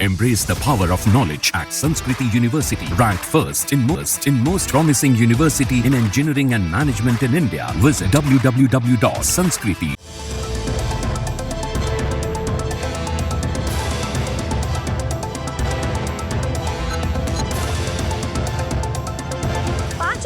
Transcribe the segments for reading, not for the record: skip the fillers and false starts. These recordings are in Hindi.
Embrace the power of knowledge at Sanskriti University, ranked first in most promising university in engineering and management in India. Visit www.sanskriti.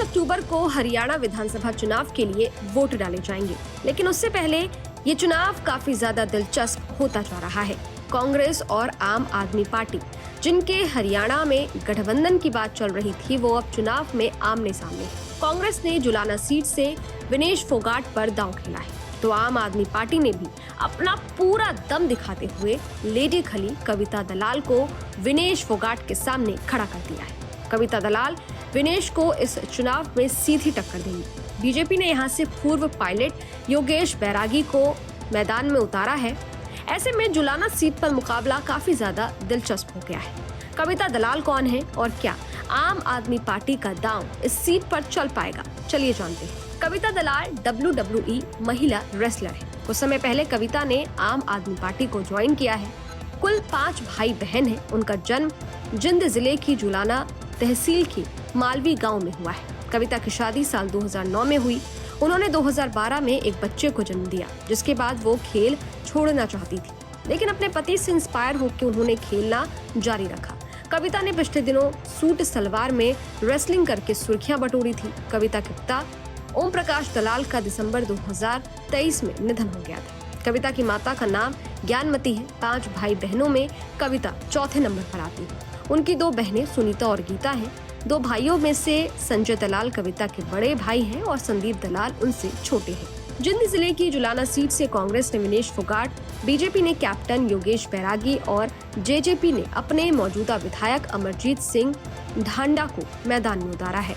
अक्टूबर को हरियाणा विधानसभा चुनाव के लिए वोट डाले जाएंगे, लेकिन उससे पहले ये चुनाव काफी ज्यादा दिलचस्प होता जा रहा है। कांग्रेस और आम आदमी पार्टी, जिनके हरियाणा में गठबंधन की बात चल रही थी, वो अब चुनाव में आमने सामने है। कांग्रेस ने जुलाना सीट से विनेश फोगाट पर दांव खेला है, तो आम आदमी पार्टी ने भी अपना पूरा दम दिखाते हुए लेडी खली कविता दलाल को विनेश फोगाट के सामने खड़ा कर दिया है। कविता दलाल विनेश को इस चुनाव में सीधी टक्कर देंगी। बीजेपी ने यहां से पूर्व पायलट योगेश बैरागी को मैदान में उतारा है। ऐसे में जुलाना सीट पर मुकाबला काफी ज्यादा दिलचस्प हो गया है। कविता दलाल कौन है और क्या आम आदमी पार्टी का दांव इस सीट पर चल पाएगा, चलिए जानते हैं। कविता दलाल WWE महिला रेसलर है। कुछ समय पहले कविता ने आम आदमी पार्टी को ज्वाइन किया है। कुल 5 भाई बहन है। उनका जन्म जिंद जिले की जुलाना तहसील के मालवी गांव में हुआ है। कविता की शादी साल 2009 में हुई। उन्होंने 2012 में एक बच्चे को जन्म दिया, जिसके बाद वो खेल छोड़ना चाहती थी, लेकिन अपने पति से इंस्पायर होकर उन्होंने खेलना जारी रखा। कविता ने पिछले दिनों सूट सलवार में रेसलिंग करके सुर्खियां बटोरी थी। कविता के पिता ओम प्रकाश दलाल का दिसंबर 2023 में निधन हो गया था। कविता की माता का नाम ज्ञानमती है। 5 भाई बहनों में कविता चौथे नंबर पर आती है। उनकी 2 बहनें सुनीता और गीता हैं। 2 भाइयों में से संजय दलाल कविता के बड़े भाई हैं और संदीप दलाल उनसे छोटे हैं। जिंद जिले की जुलाना सीट से कांग्रेस ने विनेश फोगाट, बीजेपी ने कैप्टन योगेश बैरागी और जेजेपी ने अपने मौजूदा विधायक अमरजीत सिंह ढांडा को मैदान में उतारा है।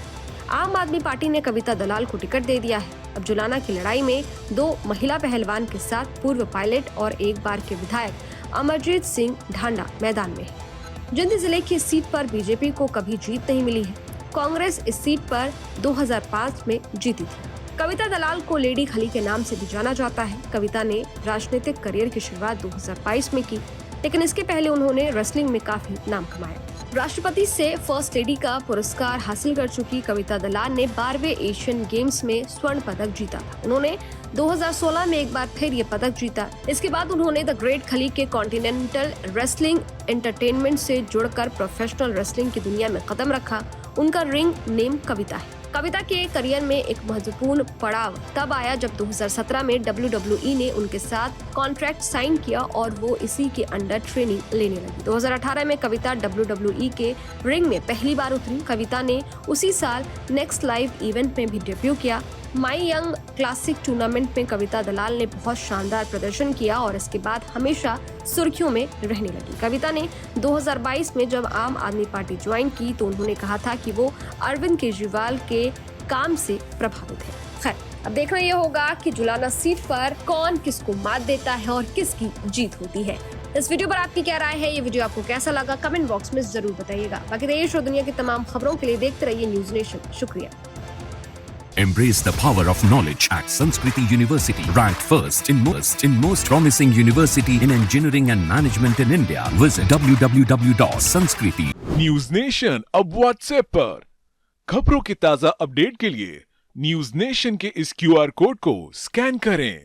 आम आदमी पार्टी ने कविता दलाल को टिकट दे दिया है। अब जुलाना की लड़ाई में 2 महिला पहलवान के साथ पूर्व पायलट और एक बार के विधायक अमरजीत सिंह ढांडा मैदान में है। जिंद जिले की सीट पर बीजेपी को कभी जीत नहीं मिली है। कांग्रेस इस सीट पर 2005 में जीती थी। कविता दलाल को लेडी खली के नाम से भी जाना जाता है। कविता ने राजनीतिक करियर की शुरुआत 2022 में की, लेकिन इसके पहले उन्होंने रेसलिंग में काफी नाम कमाया। राष्ट्रपति से फर्स्ट लेडी का पुरस्कार हासिल कर चुकी कविता दलाल ने 12वें एशियन गेम्स में स्वर्ण पदक जीता था। उन्होंने 2016 में एक बार फिर ये पदक जीता। इसके बाद उन्होंने द ग्रेट खली के कॉन्टिनेंटल रेसलिंग एंटरटेनमेंट से जुड़कर प्रोफेशनल रेसलिंग की दुनिया में कदम रखा। उनका रिंग नेम कविता है। कविता के करियर में एक महत्वपूर्ण पड़ाव तब आया जब 2017 में WWE ने उनके साथ कॉन्ट्रैक्ट साइन किया और वो इसी के अंडर ट्रेनिंग लेने लगी। 2018 में कविता WWE के रिंग में पहली बार उतरी। कविता ने उसी साल नेक्स्ट लाइव इवेंट में भी डेब्यू किया। माई यंग क्लासिक टूर्नामेंट में कविता दलाल ने बहुत शानदार प्रदर्शन किया और इसके बाद हमेशा सुर्खियों में रहने लगी। कविता ने 2022 में जब आम आदमी पार्टी ज्वाइन की तो उन्होंने कहा था कि वो अरविंद केजरीवाल के काम से प्रभावित है। खैर, अब देखना ये होगा कि जुलाना सीट पर कौन किसको मात देता है और किसकी जीत होती है। इस वीडियो पर आपकी क्या राय है? ये वीडियो आपको कैसा लगा? कमेंट बॉक्स में जरूर बताइएगा। बाकी देश और दुनिया की तमाम खबरों के लिए देखते रहिए न्यूज नेशन। शुक्रिया। Embrace the power of knowledge at Sanskriti University, ranked first in most promising university in engineering and management in India. Visit www.sanskriti. News nation अब व्हाट्सएप पर खबरों की ताजा अपडेट के लिए न्यूज नेशन के इस QR कोड को स्कैन करें।